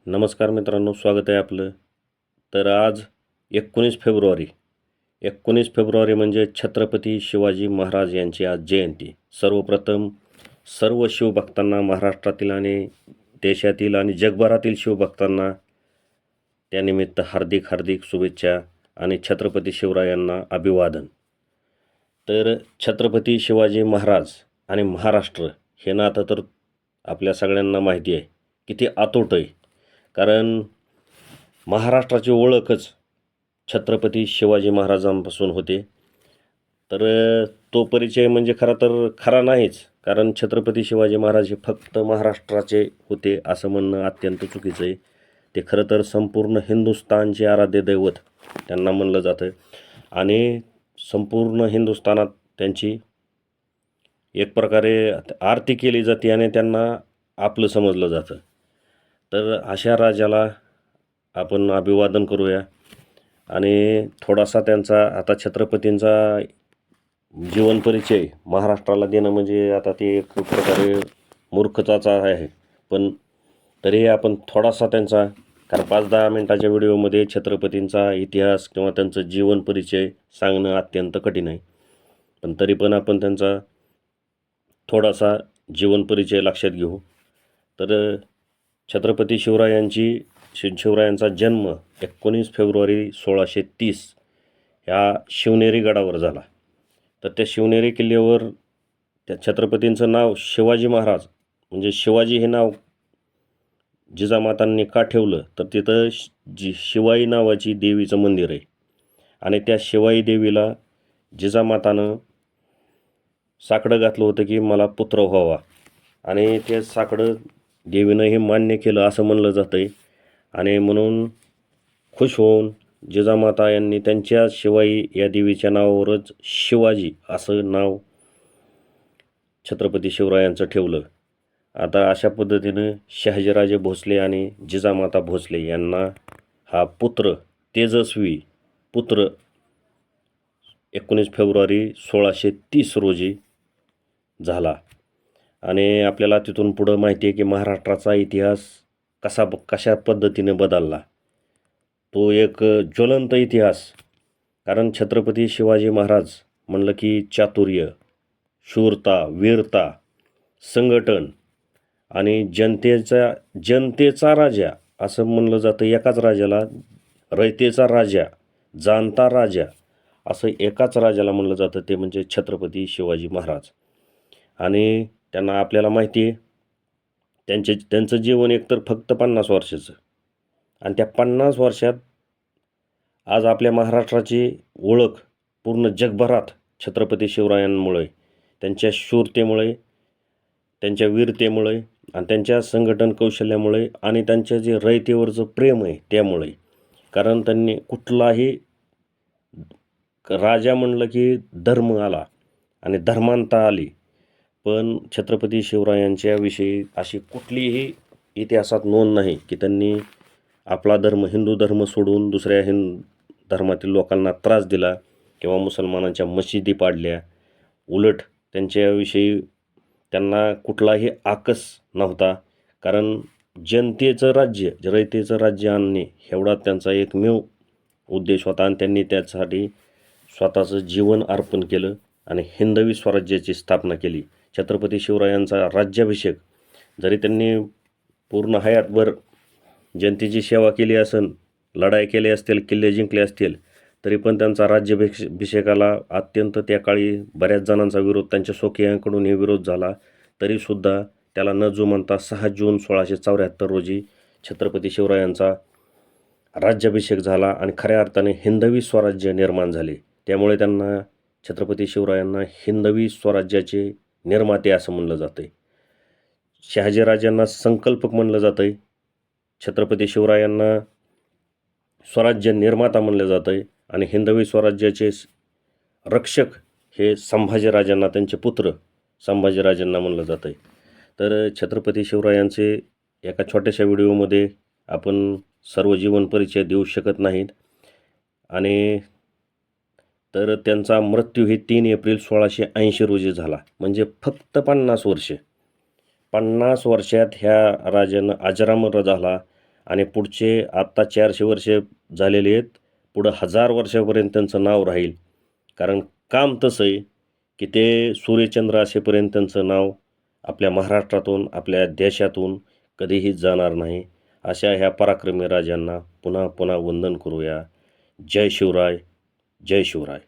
नमस्कार मित्रांनो, स्वागत आहे आपलं. तर आज 19 फेब्रुवारी 19 फेब्रुवारी म्हणजे छत्रपती शिवाजी महाराज यांची आज जयंती. सर्वप्रथम सर्व शिवभक्तांना, महाराष्ट्रातील आणि देशातील आणि जगभरातील शिवभक्तांना त्यानिमित्त हार्दिक हार्दिक शुभेच्छा आणि छत्रपती शिवरायांना अभिवादन. तर छत्रपती शिवाजी महाराज आणि महाराष्ट्र हे नातं तर आपल्या सगळ्यांना माहिती आहे, किती अतूट आहे. कारण महाराष्ट्राची ओळखच छत्रपती शिवाजी महाराजांपासून होते. तर तो परिचय म्हणजे खरा तर खरा नाहीच, कारण छत्रपती शिवाजी महाराज हे फक्त महाराष्ट्राचे होते असं म्हणणं अत्यंत चुकीचं आहे. ते खरं तर संपूर्ण हिंदुस्थानचे आराध्य दैवत त्यांना म्हणलं जातं आणि संपूर्ण हिंदुस्थानात त्यांची एक प्रकारे आरती केली जाते आणि त्यांना आपलं समजलं जातं. तर अशा राजाला आपण अभिवादन करूया आणि थोडासा त्यांचा आता छत्रपतींचा जीवन परिचय महाराष्ट्राला देणं म्हणजे आता ते एक प्रकारे मूर्खताचा आहे. पण तरीही आपण थोडासा त्यांचा, कारण 5-10 मिनटाच्या व्हिडिओमध्ये छत्रपतींचा इतिहास किंवा त्यांचं जीवन परिचय सांगणं अत्यंत कठीण आहे. पण तरी पण आपण त्यांचा थोडासा जीवन परिचय लक्षात घेऊ. तर छत्रपती शिवरायांचा जन्म 19 फेब्रुवारी 1630 ह्या शिवनेरी गडावर झाला. तर त्या शिवनेरी किल्ल्यावर त्या छत्रपतींचं नाव शिवाजी महाराज म्हणजे शिवाजी हे नाव जिजामातांनी का ठेवलं, तर तिथं शिवाई नावाची देवीचं मंदिर आहे आणि त्या शिवाई देवीला जिजामातानं साकडं घातलं होतं की मला पुत्र व्हावा आणि ते साकडं देवीनं हे मान्य केलं असं म्हणलं जातं आहे. आणि म्हणून खुश होऊन जिजामाता यांनी त्यांच्या शिवाई या देवीच्या नावावरच शिवाजी असं नाव छत्रपती शिवरायांचं ठेवलं. आता अशा पद्धतीनं शहाजीराजे भोसले आणि जिजामाता भोसले यांना हा तेजस्वी पुत्र 19 फेब्रुवारी 1630 रोजी झाला. आणि आपल्याला तिथून पुढं माहिती आहे की महाराष्ट्राचा इतिहास कशा पद्धतीने बदलला. तो एक ज्वलंत इतिहास. कारण छत्रपती शिवाजी महाराज म्हणलं की चातुर्य, शूरता, वीरता, संघटन आणि जनतेचा राजा असं म्हणलं जातं. एकाच राजाला रयतेचा राजा, जाणता राजा असं एकाच राजाला म्हणलं जातं, ते म्हणजे छत्रपती शिवाजी महाराज. आणि त्यांना आपल्याला माहिती आहे त्यांचं जीवन एकतर फक्त 50 वर्षाचं आणि त्या 50 वर्षात आज आपल्या महाराष्ट्राची ओळख पूर्ण जगभरात छत्रपती शिवरायांमुळे, त्यांच्या शूरतेमुळे, त्यांच्या वीरतेमुळे आणि त्यांच्या संघटन कौशल्यामुळे आणि त्यांच्या जे रयतेवरचं प्रेम आहे त्यामुळे. कारण त्यांनी कुठलाही राजा म्हणलं की धर्म आला आणि धर्मांता आली. पण छत्रपती शिवरायांच्या विषयी अशी कुठलीही इतिहासात नोंद नाही की त्यांनी आपला धर्म, हिंदू धर्म सोडून दुसऱ्या धर्मातील लोकांना त्रास दिला किंवा मुसलमानांच्या मशिदी पाडल्या. उलट त्यांच्याविषयी त्यांना कुठलाही आकस नव्हता. कारण जनतेचं राज्य, रयतेचं राज्य आणणे एवढा त्यांचा एकमेव उद्देश होता आणि त्यांनी त्यासाठी स्वतःचं जीवन अर्पण केलं आणि हिंदवी स्वराज्याची स्थापना केली. छत्रपती शिवरायांचा राज्याभिषेक जरी त्यांनी पूर्ण हयातभर जनतेची सेवा केली असेल, लढाई केली असतील, किल्ले जिंकले असतील, तरी पण त्यांचा राज्याभिषेकाला अत्यंत त्या काळी बऱ्याच जणांचा विरोध, त्यांच्या स्वकीयांकडूनही विरोध झाला. तरीसुद्धा त्याला न जुमानता 6 जून 1674 रोजी छत्रपती शिवरायांचा राज्याभिषेक झाला आणि खऱ्या अर्थाने हिंदवी स्वराज्य निर्माण झाले. त्यामुळे त्यांना, छत्रपती शिवरायांना हिंदवी स्वराज्याचे निर्माते असं म्हणलं जातं आहे. शहाजीराजांना संकल्पक म्हणलं जातं आहे. छत्रपती शिवरायांना स्वराज्य निर्माता म्हणलं जातं आहे आणि हिंदवी स्वराज्याचे रक्षक हे संभाजीराजांना, त्यांचे पुत्र संभाजीराजांना म्हणलं जातं आहे. तर छत्रपती शिवरायांचे एका छोट्याशा व्हिडिओमध्ये आपण सर्व जीवन परिचय देऊ शकत नाहीत. आणि तर त्यांचा मृत्यू ही 3 एप्रिल 1680 रोजी झाला. म्हणजे फक्त 50 वर्षात ह्या राजानं अजरामर झाला आणि पुढचे आत्ता 400 वर्ष झालेले आहेत, पुढं 1000 वर्षापर्यंत त्यांचं नाव राहील. कारण काम तसं आहे की ते सूर्यचंद्र असेपर्यंत त्यांचं नाव आपल्या महाराष्ट्रातून, आपल्या देशातून कधीही जाणार नाही. अशा ह्या पराक्रमी राजांना पुन्हा पुन्हा वंदन करूया. जय शिवराय, जय शिवराय.